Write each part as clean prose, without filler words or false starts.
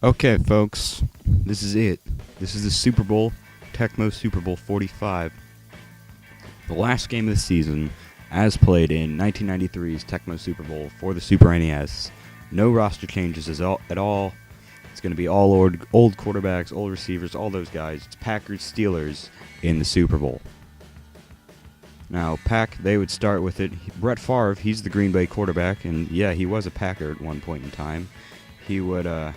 Okay, folks, this is it. This is the Super Bowl, Tecmo Super Bowl 45. The last game of the season, as played in 1993's Tecmo Super Bowl for the Super NES. No roster changes at all. It's going to be all old quarterbacks, old receivers, all those guys. It's Packers, Steelers in the Super Bowl. Now, they would start with it. Brett Favre, he's the Green Bay quarterback, and yeah, he was a Packer at one point in time. He would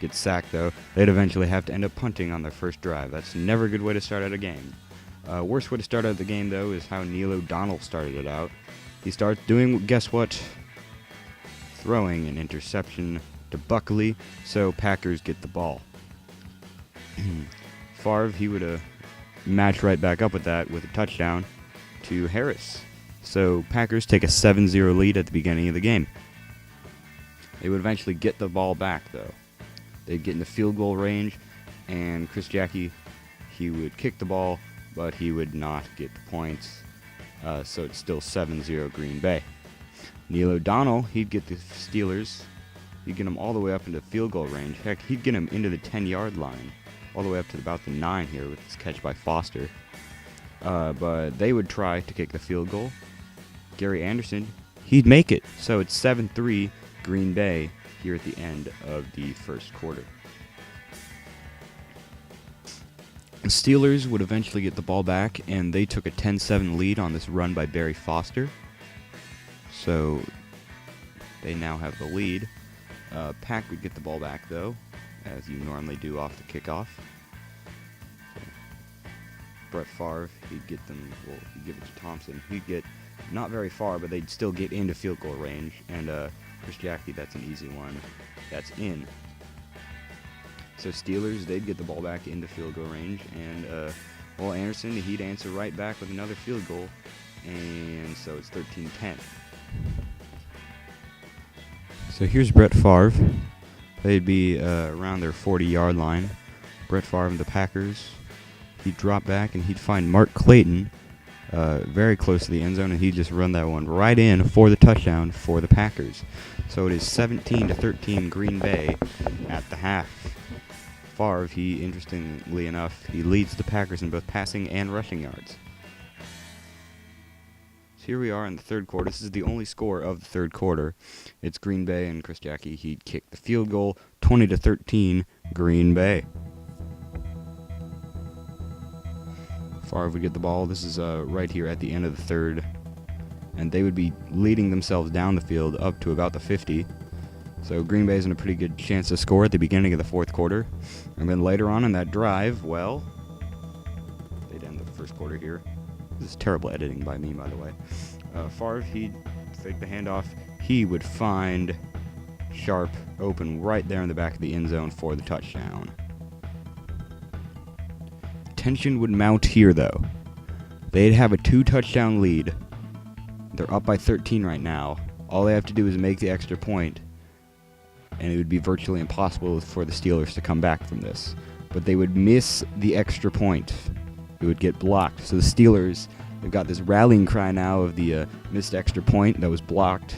get sacked, though. They'd eventually have to end up punting on their first drive. That's never a good way to start out a game. Worst way to start out the game, though, is how O Donnell started it out. He starts doing, guess what? Throwing an interception to Buckley, so Packers get the ball. Favre, he would match right back up with that with a touchdown to Harris. So Packers take a 7-0 lead at the beginning of the game. They would eventually get the ball back, though. They'd get in the field goal range, and Chris Jackie, he would kick the ball, but he would not get the points. So it's still 7-0 Green Bay. O Donnell, he'd get the Steelers. He'd get them all the way up into field goal range. Heck, he'd get them into the 10-yard line, all the way up to about the 9 here with this catch by Foster. But they would try to kick the field goal. Gary Anderson, he'd make it. So it's 7-3 Green Bay here at the end of the first quarter. The Steelers would eventually get the ball back, and they took a 10-7 lead on this run by Barry Foster. So they now have the lead. Pack would get the ball back, though, as you normally do off the kickoff. So Brett Favre, he'd get them, well, he'd give it to Thompson. He'd get not very far, but they'd still get into field goal range. And Chris Jackie, that's an easy one. That's in. So Steelers, they'd get the ball back into field goal range, and Anderson, he'd answer right back with another field goal, and so it's 13-10. So here's Brett Favre. They'd be around their 40-yard line. Brett Favre and the Packers. He'd drop back, and he'd find Mark Clayton very close to the end zone, and he'd just run that one right in for the touchdown for the Packers. So it is 17-13 Green Bay at the half. Favre, he, interestingly enough, he leads the Packers in both passing and rushing yards. So here we are in the third quarter. This is the only score of the third quarter. It's Green Bay, and Chris Jackie, he'd kick the field goal, 20-13 Green Bay. Favre would get the ball. This is right here at the end of the third. And they would be leading themselves down the field up to about the 50. So Green Bay's in a pretty good chance to score at the beginning of the fourth quarter. And then later on in that drive, well, they'd end the first quarter here. This is terrible editing by me, by the way. Favre, he'd fake the handoff. He would find Sharp open right there in the back of the end zone for the touchdown. Tension would mount here, though. They'd have a 2-touchdown lead. They're up by 13 right now. All they have to do is make the extra point, and it would be virtually impossible for the Steelers to come back from this. But they would miss the extra point. It would get blocked. So the Steelers, they've got this rallying cry now of the missed extra point that was blocked,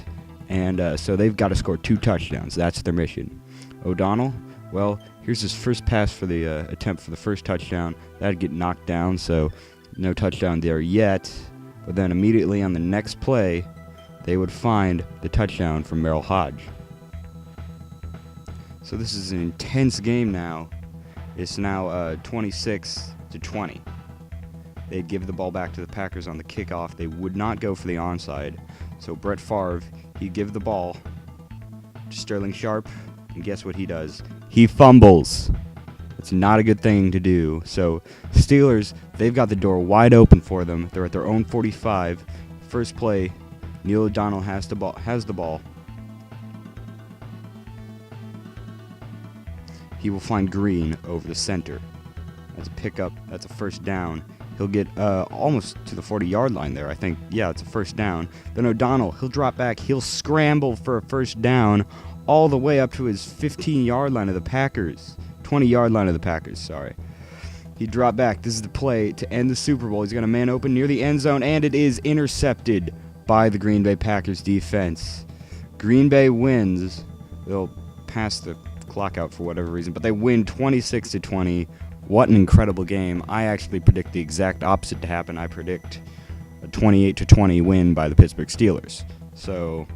and so they've got to score 2 touchdowns. That's their mission. O'Donnell, well, here's his first pass for the attempt for the first touchdown. That'd get knocked down, so no touchdown there yet. But then immediately on the next play, they would find the touchdown from Merrill Hodge. So this is an intense game now. It's now 26-20. They'd give the ball back to the Packers on the kickoff. They would not go for the onside. So Brett Favre, he'd give the ball to Sterling Sharp, and guess what he does? He fumbles. It's not a good thing to do. So Steelers, they've got the door wide open for them. They're at their own 45. First play, O Donnell has the ball. He will find Green over the center. That's a pickup. That's a first down. He'll get almost to the 40-yard line there, I think. Yeah, it's a first down. Then O'Donnell, he'll drop back. He'll scramble for a first down all the way up to his 15-yard line of the Packers. 20-yard line of the Packers, sorry. He dropped back. This is the play to end the Super Bowl. He's got a man open near the end zone, and it is intercepted by the Green Bay Packers defense. Green Bay wins. They'll pass the clock out for whatever reason, but they win 26-20. What an incredible game. I actually predict the exact opposite to happen. I predict a 28-20 win by the Pittsburgh Steelers. So